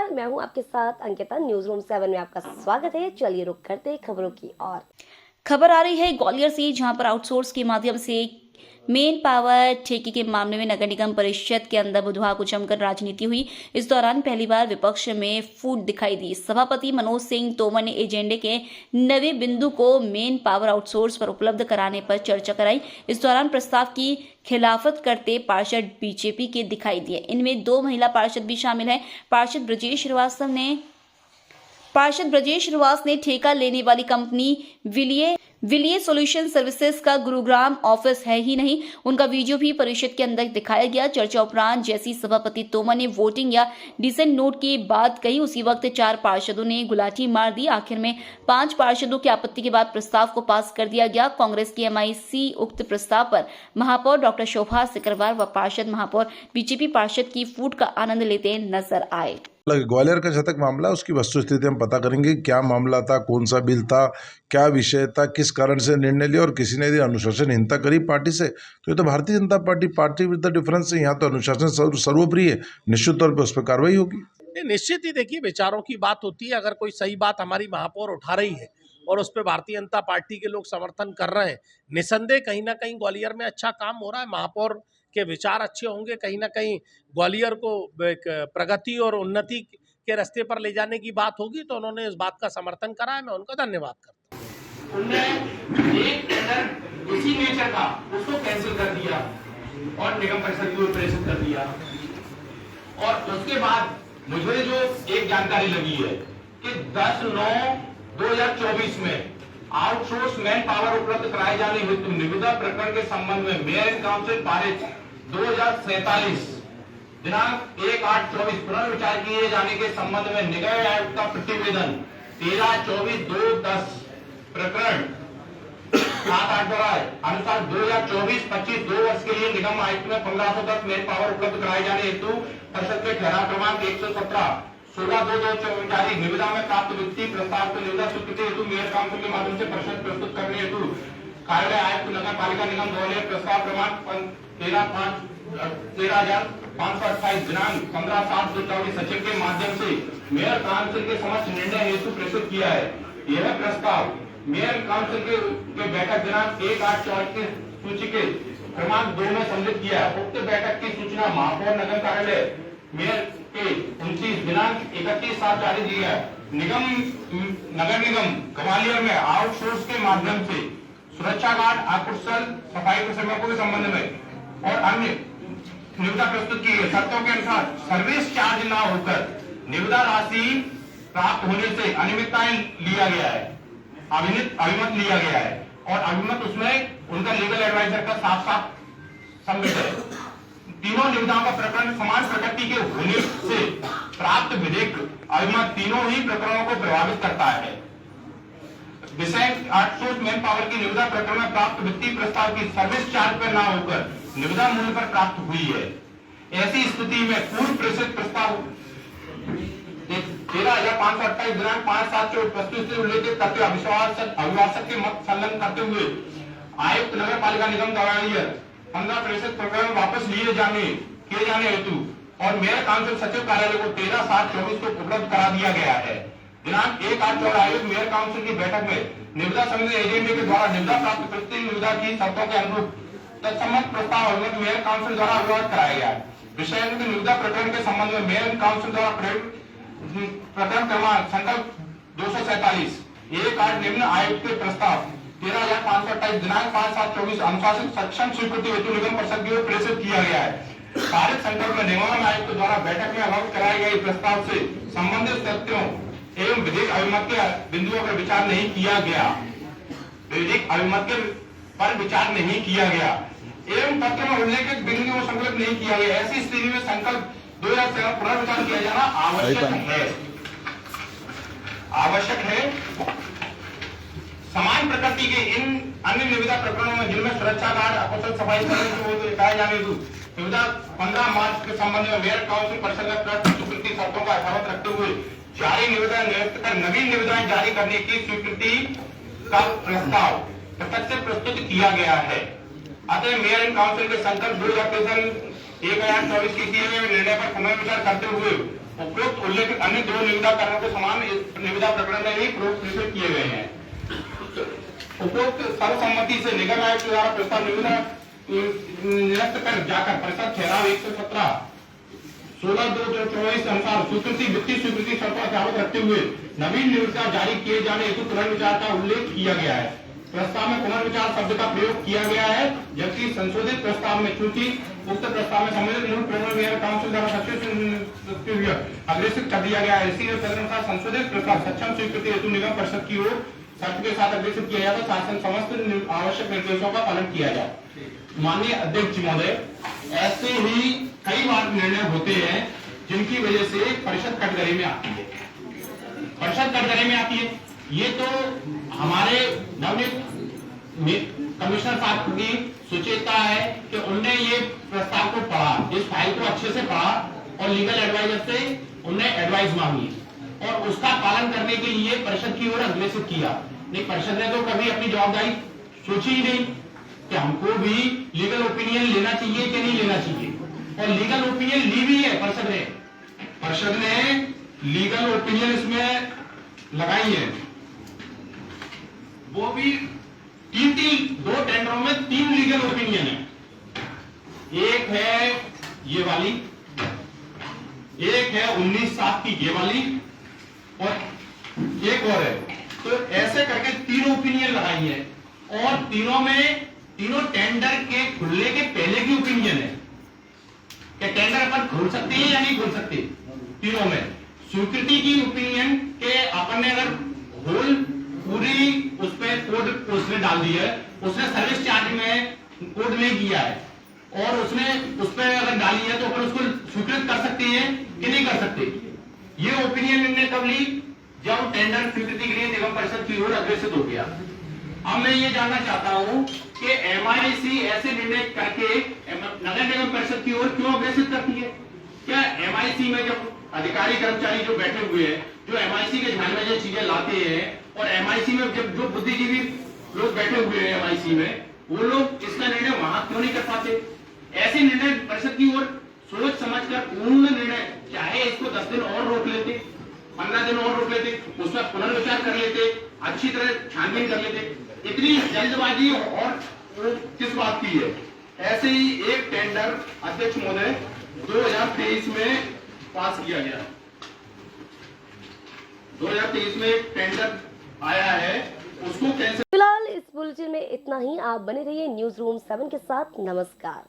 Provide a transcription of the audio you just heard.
नमस्कार, मैं हूं आपके साथ अंकिता। न्यूज रूम 7 में आपका स्वागत है। चलिए रुक करते खबरों की ओर। खबर आ रही है ग्वालियर से, जहां पर आउटसोर्स के माध्यम से मेन पावर ठेके के मामले में नगर निगम परिषद के अंदर बुधवार को जमकर राजनीति हुई। इस दौरान पहली बार विपक्ष में फूट दिखाई दी। सभापति मनोज सिंह तोमर ने एजेंडे के नवे बिंदु को मेन पावर आउटसोर्स पर उपलब्ध कराने पर चर्चा कराई। इस दौरान प्रस्ताव की खिलाफत करते पार्षद बीजेपी के दिखाई दिए। इनमें 2 महिला पार्षद भी शामिल हैं। पार्षद ब्रजेश श्रीवास ने ठेका लेने वाली कंपनी विलिये सॉल्यूशन सर्विसेज का गुरुग्राम ऑफिस है ही नहीं, उनका वीडियो भी परिषद के अंदर दिखाया गया। चर्चा उपरांत जैसी सभापति तोमर ने वोटिंग या डिसेंट नोट की बात कही, उसी वक्त 4 पार्षदों ने गुलाटी मार दी। आखिर में 5 पार्षदों की आपत्ति के बाद प्रस्ताव को पास कर दिया गया। कांग्रेस की MIC उक्त प्रस्ताव पर महापौर डॉक्टर शोभा सिकरवार व पार्षद महापौर बीजेपी पार्षद की फूट का आनंद लेते नजर आए। ग्वालियर का जहाँ तक मामला, उसकी वस्तुस्थिति हम पता करेंगे। क्या मामला था, कौन सा बिल था, क्या विषय था, किस कारण से निर्णय लिया और किसी ने यदि अनुशासनहीनता करी पार्टी से, तो ये तो Bharatiya Janata party with the difference है। यहाँ तो अनुशासन सर्वोपरि है, निश्चित तौर पर उस पर कार्रवाई होगी। निश्चित ही देखिए, विचारों की बात होती है। अगर कोई सही बात हमारी महापौर उठा रही है और उस पर भारतीय जनता पार्टी के लोग समर्थन कर रहे हैं, निसंदेह कहीं ना कहीं ग्वालियर में अच्छा काम हो रहा है। महापौर के विचार अच्छे होंगे, कहीं ना कहीं ग्वालियर को प्रगति और उन्नति के रास्ते पर ले जाने की बात होगी, तो उन्होंने इस बात का समर्थन करा है। मैं उनका धन्यवाद करता हूँ। उन्होंने एक टेंडर इसी नेचर का उसको कैंसिल कर दिया और निगम परिषद को प्रेषित कर दिया। और उसके बाद मुझे जो एक जानकारी लगी है कि 10/9/2024 में आउटसोर्स मैन पावर उपलब्ध कराए जाने हेतु निविदा प्रकरण के संबंध में मेयर इन काउंसिल पारित 2047 दिनांक 1/8/24 पुनर्विचार किए जाने के संबंध में निगम आयुक्त का प्रतिवेदन 13/24/2/10 प्रकरण 7/8 अनुसार 2024-25 2 वर्ष के लिए निगम आयुक्त में 1510 मैन पावर उपलब्ध कराए जाने हेतु परिषद के ठहराव क्रमांक 117 16/2/2024 निविदा में प्राप्त वित्तीय प्रस्ताव को निविदा स्वीकृति हेतु मेयर काउंसिल के माध्यम से परिषद प्रस्तुत करने हेतु कार्यालय आयुक्त नगर पालिका निगम ग्वालियर प्रस्ताव क्रमांक 13,528 दिनांक 15/7/2024 सचिव के माध्यम से मेयर काउंसिल के समक्ष निर्णय हेतु प्रेषित किया है। यह प्रस्ताव मेयर काउंसिल के बैठक दिनांक 1/8/24 की सूची के क्रमांक 2 में सम्मिलित किया। उक्त बैठक की सूचना महापौर नगर कार्यालय मेयर के 29 दिनांक 31/7 जारी दी है। नगर निगम ग्वालियर में आउटसोर्स के माध्यम से सुरक्षा गार्ड, आकुशल सफाई श्रमिकों के संबंध में और अन्य निविदा प्रस्तुत की है। शर्तों के अनुसार सर्विस चार्ज न होकर निविदा राशि प्राप्त होने से अनियमितताएं लिया गया है, अभिमत लिया गया है और अभिमत उसमें उनका लीगल एडवाइजर का साफ सम्मिलित है। तीनों निविदाओं का प्रकरण समान प्रकृति के होने से प्राप्त विधिक अभिमत तीनों ही प्रकरणों को प्रभावित करता है। विषय आउटसोर्स मैन पावर की निविदा प्रकरण में प्राप्त वित्तीय प्रस्ताव की सर्विस चार्ज पर न होकर निविदा मूल्य पर प्राप्त हुई है। ऐसी स्थिति में पूर्व प्रेषित प्रस्ताव 13,528 दिनांक 5/7/24 प्रस्तुत से उल्लेखित तथ्य अभिभाषक के मत संलग्न करते हुए आयुक्त नगर पालिका निगम ग्वालियर 15 प्रेषित प्रकरण वापस किए जाने हेतु और मेयर काउंसिल सचिव कार्यालय को 13/7/24 को उपलब्ध करा दिया गया है। दिनांक 1/8/24 आयोजित मेयर काउंसिल की बैठक में निविदा समिति एजेंडे के द्वारा निविदा प्राप्त प्रति निविदा की शर्तों के अनुरूप तत्सम्मत प्रस्ताव अभिमत मेयर काउंसिल द्वारा अभिमत कराया गया। विषय निविदा प्रकरण के संबंध में मेयर काउंसिल द्वारा प्रकरण क्रमांक संकल्प 247 1/8 निम्न आयुक्त के प्रस्ताव 13,528 दिनांक 5/7/24 अनुशासित सक्षम स्वीकृति हेतु निगम परिषद की ओर प्रेषित किया गया है। पारित संकल्प में निगम आयुक्त द्वारा बैठक में अवगत कराए गए प्रस्ताव से संबंधित तथ्यों एवं विधिक अभिमत के बिंदुओं पर विचार नहीं किया गया। विधिक अभिमत पर विचार नहीं किया गया एवं पत्र में उल्लेखित बिंदुओं संकलित नहीं किया गया। ऐसी स्थिति में संकल्प 2007 पुनर्विचार किया जाना आवश्यक है। समान प्रकृति के इन अन्य निविदा प्रकरणों में जिनमें सुरक्षा गार्ड, अकुशल सफाई कर्मचारियों को जाने हेतु निविदा 15 मार्च के संबंध में मेयर काउंसिल परिषद में प्राप्त स्वीकृति शर्तों का यथावत रखते हुए जारी निविदा नियुक्त कर नवीन निविदाएं जारी करने की स्वीकृति का प्रस्ताव प्रत्यक्ष से प्रस्तुत किया गया है। अतः मेयर इन काउंसिल के संकल्प 2024 की किए गए निर्णय पर पुनर्विचार करते हुए उपरोक्त उल्लेखित अन्य 2 निविदा कार्यों के समान इस निविदा प्रकरण में भी प्रेषित किए गए हैं। उपरोक्त सर्वसम्मति से निगम आयोग के द्वारा प्रस्ताव निविदा निरस्त कर जाकर परिषद ठहराव 117 16/2/24 अनुसार स्वीकृति वित्तीय स्वीकृति शर्तों का ध्यान रखते हुए नवीन निविदा जारी किए जाने हेतु पुनर्विचार का उल्लेख किया गया है। प्रस्ताव में पुनर्विचार शब्द का प्रयोग किया गया है, जबकि संशोधित प्रस्ताव में चूंकि उक्त प्रस्ताव में सम्मिलित मूल प्रकरण मेयर काउंसिल द्वारा अग्रेसित कर दिया गया है, इसलिए तदनुसार संशोधित प्रस्ताव सक्षम स्वीकृति हेतु निगम परिषद की ओर शर्त के साथ अग्रेसित किया जाता, शासन समस्त आवश्यक निर्देशों का पालन किया जाए। माननीय अध्यक्ष महोदय, ऐसे ही कई बार निर्णय होते हैं जिनकी वजह से परिषद कटघरे में आती है। परिषद कटघरे में आती है, ये तो हमारे नवनियुक्त कमिश्नर साहब की सुचेता है कि उनने ये प्रस्ताव को पढ़ा, इस फाइल को अच्छे से पढ़ा और लीगल एडवाइजर से उन्हें एडवाइस मांगी और उसका पालन करने के लिए परिषद की ओर अग्रेसित किया। नहीं, परिषद ने तो कभी अपनी जवाबदारी सोची ही नहीं कि हमको भी लीगल ओपिनियन लेना चाहिए कि नहीं लेना चाहिए, और लीगल ओपिनियन ली भी है परिषद ने लीगल ओपिनियन इसमें लगाई है। वो भी 2 टेंडरों में 3 लीगल ओपिनियन है। एक है ये वाली, एक है 19/7 की ये वाली, और एक और है। तो ऐसे करके 3 ओपिनियन लगाई है, और तीनों टेंडर के खुलने के पहले की ओपिनियन है कि टेंडर अपन खोल सकते हैं या नहीं खोल सकते। तीनों में स्वीकृति की ओपिनियन के अपन ने अगर होल पूरी उस पर कोड उसने डाल दी है, उसने सर्विस चार्ज में कोड नहीं किया है और उसने उस पर अगर डाली है तो अपन उसको स्वीकृत कर सकते हैं कि नहीं कर सकते। ये ओपिनियन इन्होंने कब ली, जब टेंडर स्वीकृति के लिए निगम परिषद की ओर अग्रेसित हो गया। अब मैं ये जानना चाहता हूं कि एमआईसी ऐसे निर्णय करके नगर निगम परिषद की ओर क्यों अग्रेसित करती है। क्या एमआईसी में जब अधिकारी कर्मचारी जो बैठे हुए हैं, जो एमआईसी के ध्यान में ये चीजें लाते हैं, और एमआईसी में जब जो बुद्धिजीवी लोग बैठे हुए हैं एमआईसी में, वो लोग इसका निर्णय वहां क्यों नहीं कर पाते। ऐसे निर्णय परिषद की ओर सोच समझकर पूर्ण निर्णय, चाहे इसको 10 दिन और रोक लेते, 15 दिन और रोक लेते, उसका पुनर्विचार कर लेते, अच्छी तरह छानबीन कर लेते। इतनी जल्दबाजी और किस बात की है। ऐसे ही एक टेंडर अध्यक्ष महोदय 2023 में पास किया गया। 2023 में एक टेंडर आया है, उसको कैंसिल। फिलहाल इस बुलेटिन में इतना ही। आप बने रहिए न्यूज रूम 7 के साथ। नमस्कार।